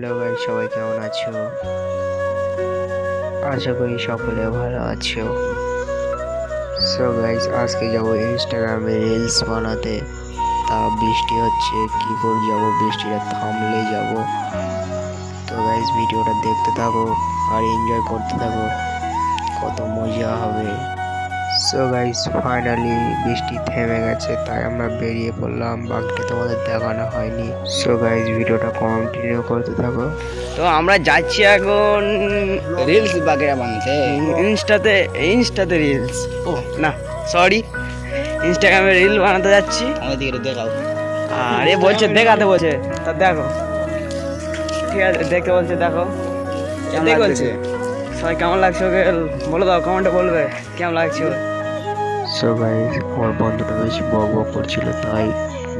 Hello guys, সবাই কেমন আছো? আশা করি সকলে ভালো আছো। সো গাইস, আজকে যাব ইনস্টাগ্রামে রিলস বানাতে। তা বৃষ্টি হচ্ছে, কি করে যাব? বৃষ্টিটা থামলে যাব। তো গাইস, ভিডিওটা দেখতে থাকো আর এনজয় করতে থাকো, কত মজা হবে। সো গাইস, ফাইনালি বৃষ্টি থেমে গেছে, তাই আমরা বেরিয়ে পড়লাম। বাকিটা তোমাদের দেখানো হয়নি। সো গাইস, ভিডিওটা কন্টিনিউ করতে থাকো। তো আমরা যাচ্ছি এখন রিলস বাগেরা বানাতে ইনস্টাতে রিলস না সরি ইনস্টাগ্রামে রিল বানাতে যাচ্ছি। আমাদের দিকে দেখাও। আর এ বলছে দেখাতে বলছে, তা দেখো ঠিক আছে, দেখতে বলছে দেখো, এতে বলছে সবাই কেমন লাগছে ওকে বলে দাও, কমেন্টে বলবে কেমন লাগছে। সো গাইস, আমার বন্ধুটা বেশি বক বক করছিল, তাই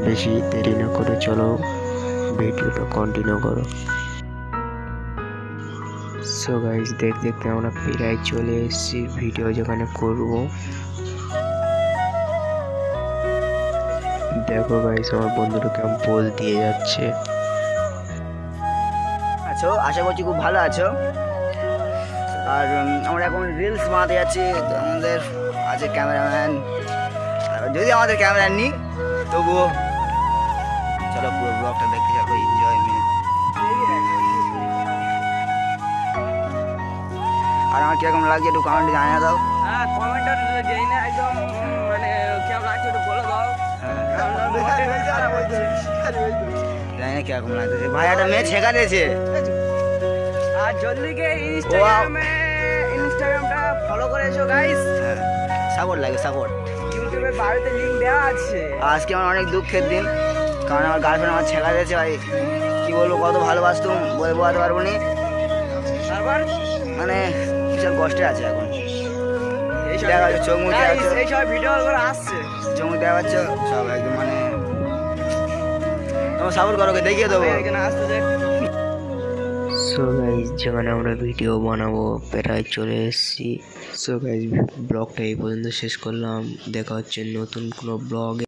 বেশি দেরি না করে চলো ভিডিওটা কন্টিনিউ করো। সো গাইস, দেখতে দেখতে আমরা প্রায় চলে এসেছি ভিডিও যেখানে করব। দেখো গাইস, আমার বন্ধুটা কেমন পোজ দিয়ে যাচ্ছে। আছো, আশা করছি খুব ভালো আছো। আর আমরা এখন রিলস বানাতে যাচ্ছি। তো আমাদের আছে ক্যামেরাম্যান, যদি আমাদের ক্যামেরা নিই তবুও চলো পুরো ব্লগটা দেখতে থাকো, এনজয়মেন্ট। আর আমার কিরকম লাগছে একটু কমেন্টে জানিয়ে দাও। হ্যাঁ, কমেন্টটা যেই না একদম মানে কেমন লাগছে একটু বলে দাও। জানি না কিরকম লাগছে, ভাই একটা মেয়ে ছেঁকা দিয়েছে। আর জলদি কে ইনস্টাগ্রামটা ফলো করে এসো গাইস। সাপোর্ট লাগে, সাপোর্ট। ইউটিউবে বাড়িতে লিংক দেওয়া আছে। আজকে আমার অনেক দুঃখের দিন, কারণ আমার গার্লফ্রেন্ড আমার ছেঁকা দিয়েছে। ভাই কি বলবো, কত ভালোবাসতুম বলে বোঝাতে পারবো নি। তারপর মানে বিশাল কষ্টে আছে এখন। এইসব দেখা যাচ্ছে চোখ মুখ দেখা যাচ্ছে, এইসব ভিডিও করে আসছে। চোখ মুখ দেখা যাচ্ছে সব একদম মানে তোমার সাপোর্ট করো, দেখিয়ে দেবো। এখানে আসতেছে। সো গাইস, যেখানে আমরা ভিডিও বানাবো প্রায় চলে এসেছি। সো গাইস, ব্লগটা এই পর্যন্ত শেষ করলাম। দেখা হচ্ছে নতুন কোনো ব্লগে।